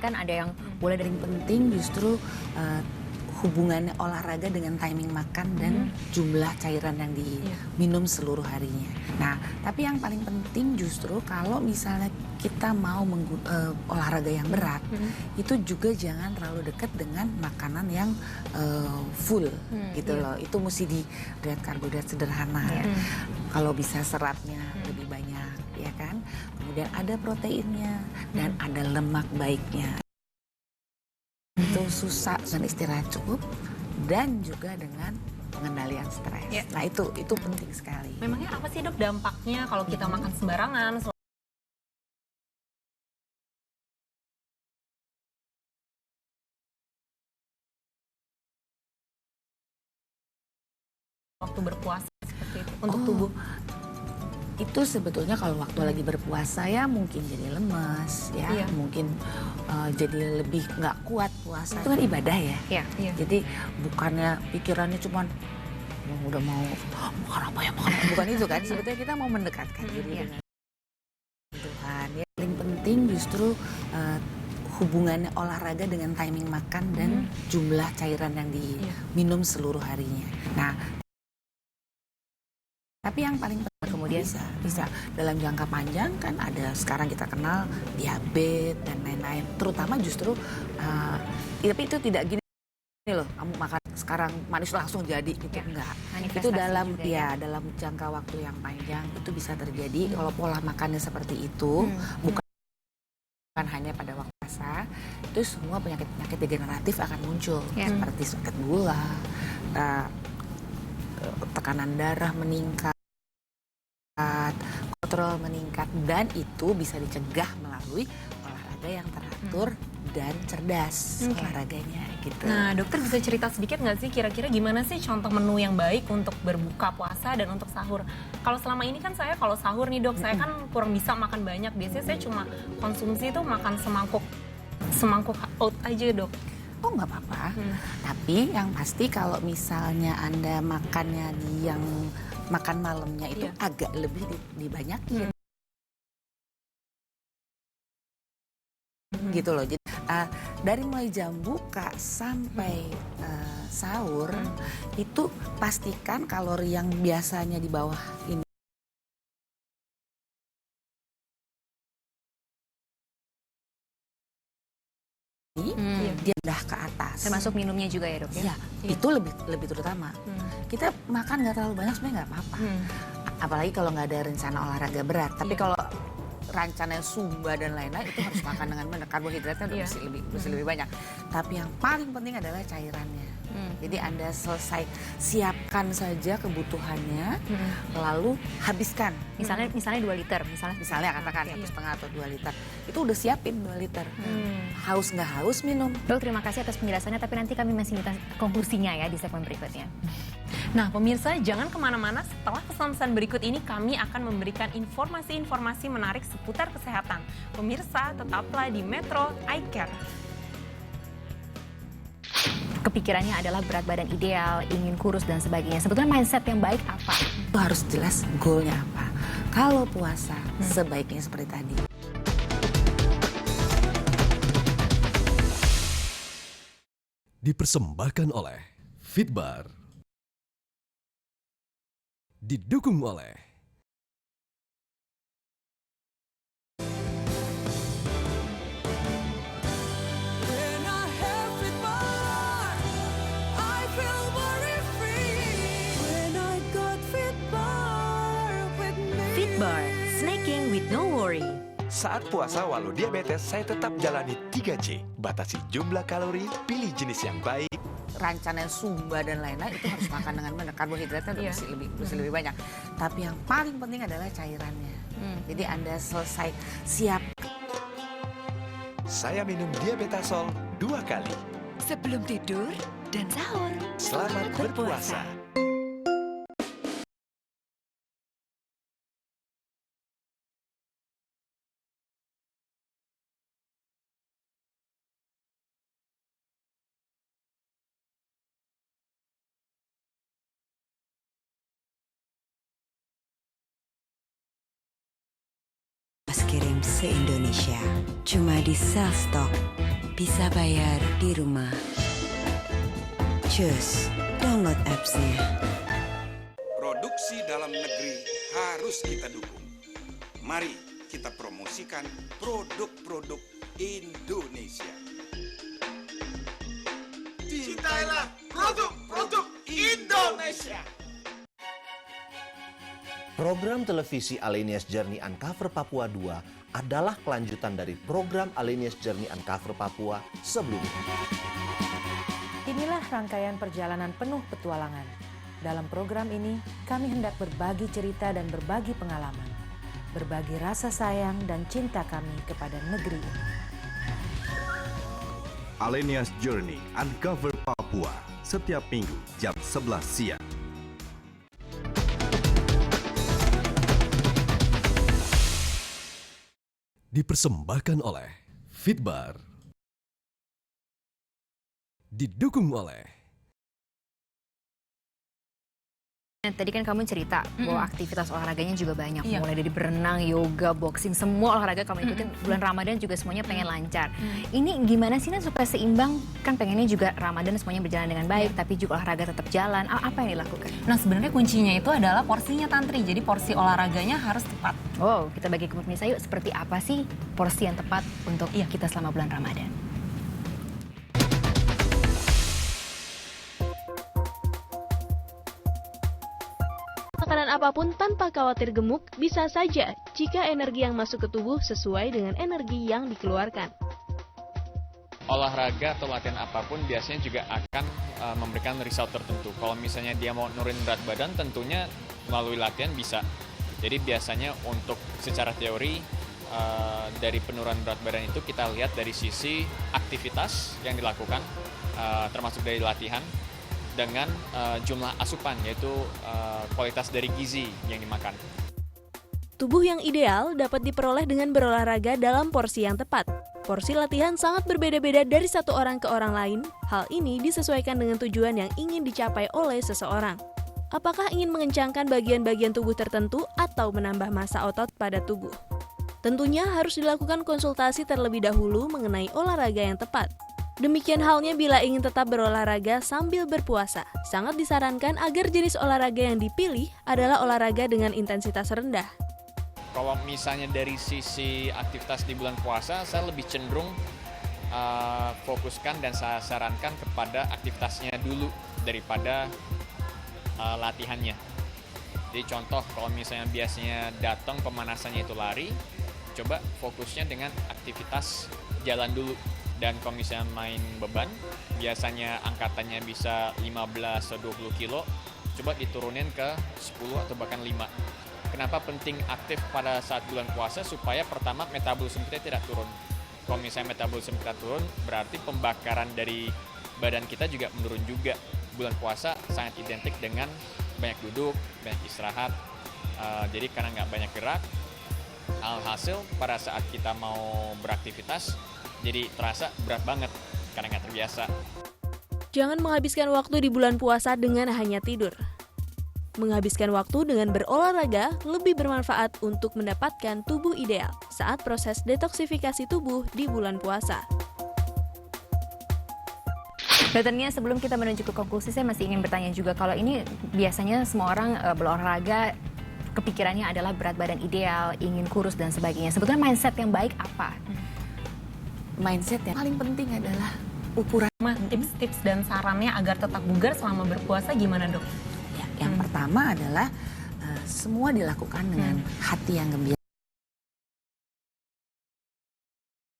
kan ada yang mulai dari penting justru hubungan olahraga dengan timing makan dan jumlah cairan yang diminum seluruh harinya. Nah, tapi yang paling penting justru kalau misalnya kita mau olahraga yang berat, itu juga jangan terlalu dekat dengan makanan yang full gitu loh. Itu mesti dilihat karbohidrat sederhana. Kalau bisa seratnya lebih banyak, ya kan. Kemudian ada proteinnya dan ada lemak baiknya. Itu susah dan istirahat cukup dan juga dengan pengendalian stres. Nah itu penting sekali. Memangnya apa sih dok dampaknya kalau kita makan sembarangan waktu berpuasa seperti itu untuk tubuh? Itu sebetulnya kalau waktu lagi berpuasa ya mungkin jadi lemes ya, mungkin jadi lebih nggak kuat puasa. Itu kan ibadah ya. Jadi bukannya pikirannya cuman udah mau makan apa ya makan apa. Bukan itu kan, sebetulnya kita mau mendekatkan diri dengan Tuhan. Ya, paling penting justru hubungan olahraga dengan timing makan dan jumlah cairan yang diminum seluruh harinya. Nah, tapi yang paling penting kemudian bisa dalam jangka panjang kan ada sekarang kita kenal diabetes dan lain-lain. Terutama justru tapi itu tidak gini loh, kamu makan sekarang manis langsung jadi gitu enggak. Itu dalam dalam jangka waktu yang panjang itu bisa terjadi kalau pola makannya seperti itu, bukan hanya pada waktu puasa, itu semua penyakit-penyakit degeneratif akan muncul seperti sakit gula, tekanan darah meningkat, kontrol meningkat, dan itu bisa dicegah melalui olahraga yang teratur dan cerdas olahraganya gitu. Nah dokter bisa cerita sedikit nggak sih kira-kira gimana sih contoh menu yang baik untuk berbuka puasa dan untuk sahur? Kalau selama ini kan saya kalau sahur nih dok, saya kan kurang bisa makan banyak. Biasanya saya cuma konsumsi itu makan semangkuk oat aja dok. Oh nggak apa-apa, tapi yang pasti kalau misalnya Anda makannya yang makan malamnya itu agak lebih dibanyakin. Gitu loh. Jadi dari mulai jam buka sampai sahur itu pastikan kalori yang biasanya di bawah ini dia udah ke atas. Termasuk minumnya juga ya dok ya? Itu lebih terutama. Kita makan nggak terlalu banyak sebenarnya nggak apa-apa. Apalagi kalau nggak ada rencana olahraga berat. Tapi kalau rencana Zumba dan lain-lain itu harus makan dengan benar. Karbohidratnya udah mesti lebih banyak. Tapi yang paling penting adalah cairannya. Jadi Anda siapkan saja kebutuhannya, lalu habiskan. Misalnya 2 liter, misalnya katakan 1,5 atau 2 liter. Itu udah siapin 2 liter. Haus nggak haus minum. Dok, terima kasih atas penjelasannya, tapi nanti kami masih minta konklusinya ya di segmen berikutnya. Nah pemirsa, jangan kemana-mana, setelah pesan-pesan berikut ini kami akan memberikan informasi-informasi menarik seputar kesehatan. Pemirsa, tetaplah di Metro Eye Care. Kepikirannya adalah berat badan ideal, ingin kurus dan sebagainya. Sebetulnya mindset yang baik apa? Itu harus jelas goalnya apa. Kalau puasa sebaiknya seperti tadi. Dipersembahkan oleh Fitbar. Didukung oleh Fitbar, snacking with no worry. Saat puasa walau diabetes, saya tetap jalani 3C. Batasi jumlah kalori, pilih jenis yang baik. Rencana Zumba dan lain-lain itu harus makan dengan benar. Karbohidratnya udah mesti lebih banyak. Tapi yang paling penting adalah cairannya. Jadi Anda siap. Saya minum Diabetasol 2 kali. Sebelum tidur dan sahur. Selamat berpuasa. Kirim se-Indonesia, cuma di Selstock. bisa bayar di rumah. Cus, download apps-nya. Produksi dalam negeri harus kita dukung. Mari kita promosikan produk-produk Indonesia. Cintailah produk-produk Indonesia. Program televisi Alenia's Journey Uncover Papua 2 adalah kelanjutan dari program Alenia's Journey Uncover Papua sebelumnya. Inilah rangkaian perjalanan penuh petualangan. Dalam program ini, kami hendak berbagi cerita dan berbagi pengalaman. Berbagi rasa sayang dan cinta kami kepada negeri ini. Alenia's Journey Uncover Papua, setiap minggu jam 11 siang. Dipersembahkan oleh Fitbar. Didukung oleh Tadi kan kamu cerita bahwa aktivitas olahraganya juga banyak, mulai dari berenang, yoga, boxing, semua olahraga kamu ikutin. Bulan Ramadan juga semuanya pengen lancar. Ini gimana sih supaya seimbang? Kan pengennya juga Ramadan semuanya berjalan dengan baik, tapi juga olahraga tetap jalan. Apa yang dilakukan? Nah, sebenarnya kuncinya itu adalah porsinya, Tantri. Jadi porsi olahraganya harus tepat. Wow, kita bagi ke pemirsa yuk, seperti apa sih porsi yang tepat untuk kita selama bulan Ramadan? Makanan apapun tanpa khawatir gemuk bisa saja jika energi yang masuk ke tubuh sesuai dengan energi yang dikeluarkan. Olahraga atau latihan apapun biasanya juga akan memberikan result tertentu. Kalau misalnya dia mau nurunin berat badan, tentunya melalui latihan bisa. Jadi biasanya untuk secara teori dari penurunan berat badan itu kita lihat dari sisi aktivitas yang dilakukan, termasuk dari latihan, dengan jumlah asupan, yaitu kualitas dari gizi yang dimakan. Tubuh yang ideal dapat diperoleh dengan berolahraga dalam porsi yang tepat. Porsi latihan sangat berbeda-beda dari satu orang ke orang lain. Hal ini disesuaikan dengan tujuan yang ingin dicapai oleh seseorang. Apakah ingin mengencangkan bagian-bagian tubuh tertentu atau menambah massa otot pada tubuh? Tentunya harus dilakukan konsultasi terlebih dahulu mengenai olahraga yang tepat. Demikian halnya bila ingin tetap berolahraga sambil berpuasa. Sangat disarankan agar jenis olahraga yang dipilih adalah olahraga dengan intensitas rendah. Kalau misalnya dari sisi aktivitas di bulan puasa, saya lebih cenderung fokuskan dan saya sarankan kepada aktivitasnya dulu daripada latihannya. Jadi contoh, kalau misalnya biasanya datang pemanasannya itu lari, coba fokusnya dengan aktivitas jalan dulu. Dan kalau misalnya main beban, biasanya angkatannya bisa 15 atau 20 kilo, coba diturunin ke 10 atau bahkan 5. Kenapa penting aktif pada saat bulan puasa? Supaya pertama metabolisme kita tidak turun. Kalau misalnya metabolisme kita turun, berarti pembakaran dari badan kita juga menurun juga. Bulan puasa sangat identik dengan banyak duduk, banyak istirahat. Jadi karena nggak banyak gerak, alhasil pada saat kita mau beraktivitas, jadi terasa berat banget karena nggak terbiasa. Jangan menghabiskan waktu di bulan puasa dengan hanya tidur. Menghabiskan waktu dengan berolahraga lebih bermanfaat untuk mendapatkan tubuh ideal saat proses detoksifikasi tubuh di bulan puasa. Dokternya, sebelum kita menuju ke konklusi, saya masih ingin bertanya juga, kalau ini biasanya semua orang berolahraga kepikirannya adalah berat badan ideal, ingin kurus dan sebagainya. Sebetulnya mindset yang baik apa? Mindset yang paling penting adalah ukuran. Tips-tips dan sarannya agar tetap bugar selama berpuasa gimana, Dok? Ya, yang pertama adalah semua dilakukan dengan hati yang gembira.